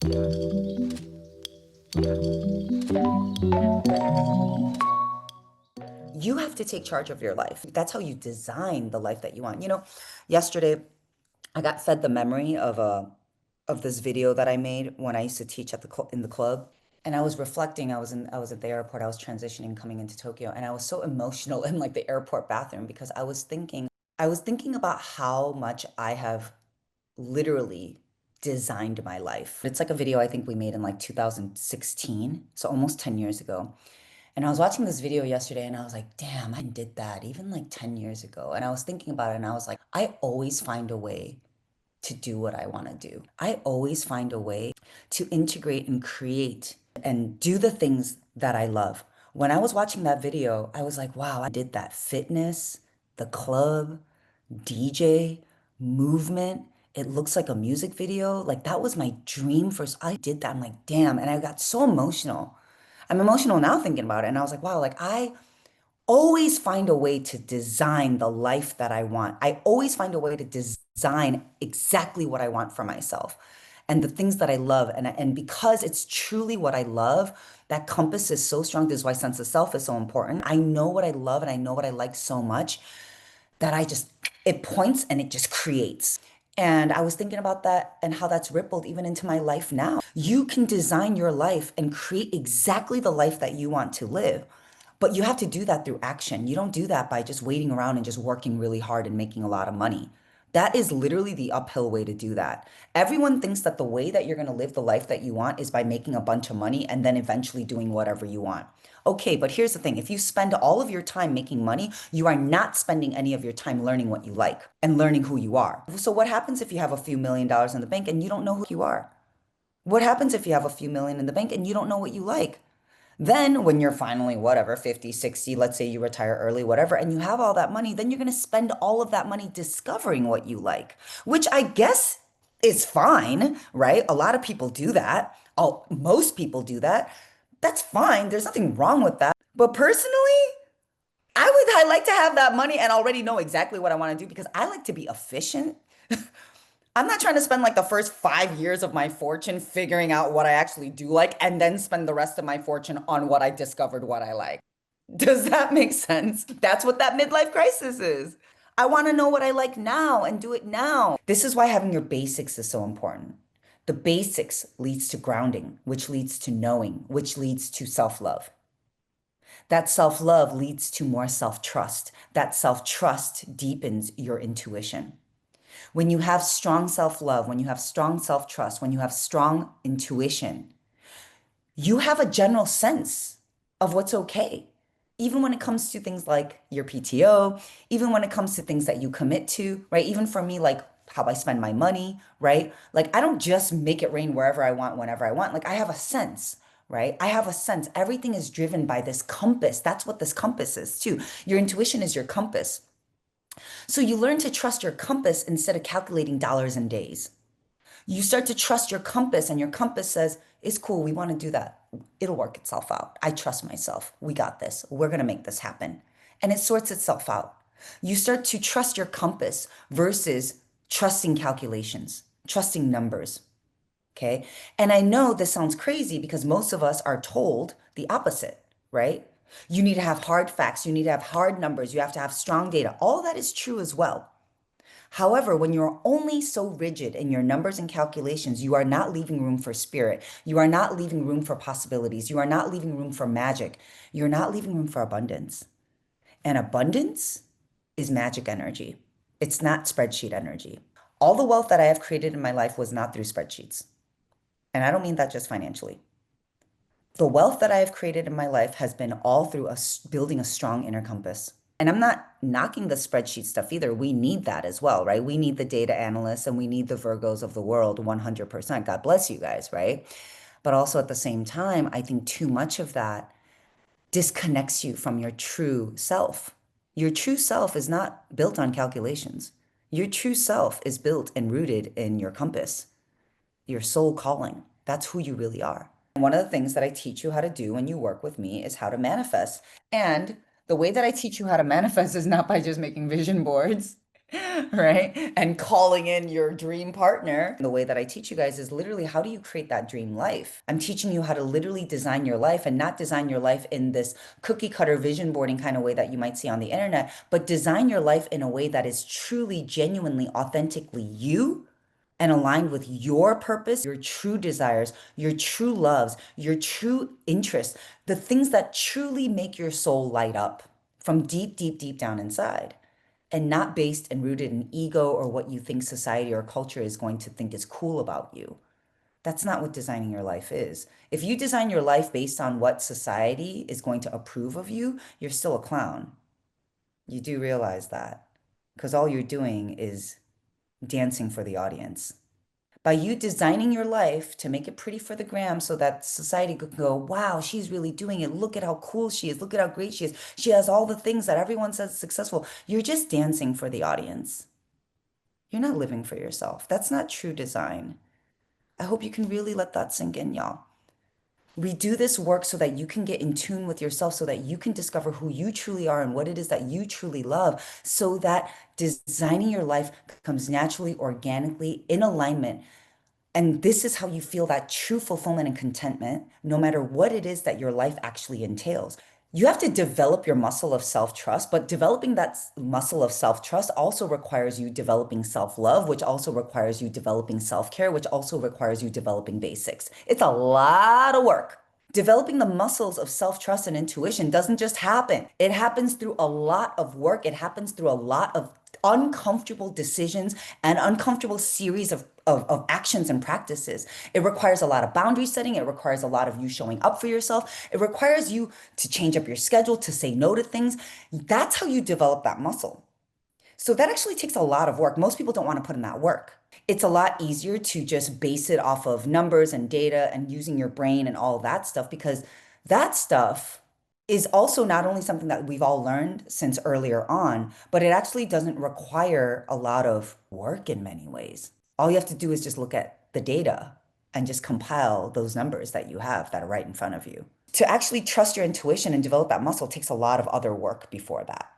You have to take charge of your life. That's how you design the life that you want. Yesterday I got fed the memory of this video that I made when I used to teach at in the club. And I was reflecting, I was at the airport, I was transitioning coming into Tokyo, and I was so emotional in like the airport bathroom because I was thinking about how much I have literally designed my life. It's like a video I think we made in like 2016, so almost 10 years ago. And I was watching this video yesterday and I was like, damn, I did that even like 10 years ago. And I was thinking about it and I was like, I always find a way to do what I want to do. I always find a way to integrate and create and do the things that I love. When I was watching that video, I was like, wow, I did that. Fitness, the club, DJ, movement. It looks like a music video. Like that was my dream first. I did that. I'm like, damn. And I got so emotional. I'm emotional now thinking about it. And I was like, wow, like I always find a way to design the life that I want. I always find a way to design exactly what I want for myself and the things that I love. And because it's truly what I love, that compass is so strong. This is why sense of self is so important. I know what I love and I know what I like so much that it points and it just creates. And I was thinking about that and how that's rippled even into my life now. You can design your life and create exactly the life that you want to live. But you have to do that through action. You don't do that by just waiting around and just working really hard and making a lot of money. That is literally the uphill way to do that. Everyone thinks that the way that you're going to live the life that you want is by making a bunch of money and then eventually doing whatever you want. Okay, but here's the thing. If you spend all of your time making money, you are not spending any of your time learning what you like and learning who you are. So what happens if you have a few $1 million in the bank and you don't know who you are? What happens if you have a few million in the bank and you don't know what you like? Then, when you're finally, whatever, 50, 60, let's say you retire early, whatever, and you have all that money, then you're going to spend all of that money discovering what you like, which I guess is fine, right? A lot of people do that. Most people do that. That's fine. There's nothing wrong with that. But personally, I like to have that money and already know exactly what I want to do because I like to be efficient. I'm not trying to spend like the first 5 years of my fortune figuring out what I actually do like and then spend the rest of my fortune on what I discovered what I like. Does that make sense? That's what that midlife crisis is. I want to know what I like now and do it now. This is why having your basics is so important. The basics leads to grounding, which leads to knowing, which leads to self-love. That self-love leads to more self-trust. That self-trust deepens your intuition. When you have strong self love, when you have strong self trust, when you have strong intuition, you have a general sense of what's okay. Even when it comes to things like your PTO, even when it comes to things that you commit to, right? Even for me, like how I spend my money, right? Like I don't just make it rain wherever I want, whenever I want. Like I have a sense, right? I have a sense. Everything is driven by this compass. That's what this compass is, too. Your intuition is your compass. So you learn to trust your compass instead of calculating dollars and days. You start to trust your compass, and your compass says, it's cool. We want to do that. It'll work itself out. I trust myself. We got this. We're going to make this happen. And it sorts itself out. You start to trust your compass versus trusting calculations, trusting numbers. Okay. And I know this sounds crazy because most of us are told the opposite, right? You need to have hard facts. You need to have hard numbers. You have to have strong data. All that is true as well. However, when you're only so rigid in your numbers and calculations, you are not leaving room for spirit. You are not leaving room for possibilities. You are not leaving room for magic. You're not leaving room for abundance. And abundance is magic energy. It's not spreadsheet energy. All the wealth that I have created in my life was not through spreadsheets. And I don't mean that just financially. The wealth that I have created in my life has been all through building a strong inner compass. And I'm not knocking the spreadsheet stuff either. We need that as well, right? We need the data analysts and we need the Virgos of the world 100%. God bless you guys, right? But also at the same time, I think too much of that disconnects you from your true self. Your true self is not built on calculations. Your true self is built and rooted in your compass, your soul calling. That's who you really are. One of the things that I teach you how to do when you work with me is how to manifest. And the way that I teach you how to manifest is not by just making vision boards. right? And calling in your dream partner. The way that I teach you guys is literally how do you create that dream life? I'm teaching you how to literally design your life and not design your life in this cookie cutter vision boarding kind of way that you might see on the internet, but design your life in a way that is truly, genuinely, authentically you and aligned with your purpose, your true desires, your true loves, your true interests, the things that truly make your soul light up from deep, deep, deep down inside, and not based and rooted in ego or what you think society or culture is going to think is cool about you. That's not what designing your life is. If you design your life based on what society is going to approve of you, you're still a clown. You do realize that because all you're doing is dancing for the audience. By you designing your life to make it pretty for the gram so that society could go, wow, she's really doing it. Look at how cool she is. Look at how great she is. She has all the things that everyone says is successful. You're just dancing for the audience. You're not living for yourself. That's not true design. I hope you can really let that sink in, y'all. We do this work so that you can get in tune with yourself, so that you can discover who you truly are and what it is that you truly love, so that designing your life comes naturally, organically, in alignment. And this is how you feel that true fulfillment and contentment, no matter what it is that your life actually entails. You have to develop your muscle of self trust, but developing that muscle of self trust also requires you developing self love, which also requires you developing self care, which also requires you developing basics. It's a lot of work. Developing the muscles of self trust and intuition doesn't just happen. It happens through a lot of work. It happens through a lot of uncomfortable decisions and uncomfortable series of actions and practices. It requires a lot of boundary setting. It requires a lot of you showing up for yourself. It requires you to change up your schedule, to say no to things. That's how you develop that muscle. So that actually takes a lot of work. Most people don't want to put in that work. It's a lot easier to just base it off of numbers and data and using your brain and all of that stuff, because that stuff is also not only something that we've all learned since earlier on, but it actually doesn't require a lot of work in many ways. All you have to do is just look at the data and just compile those numbers that you have that are right in front of you. To actually trust your intuition and develop that muscle takes a lot of other work before that.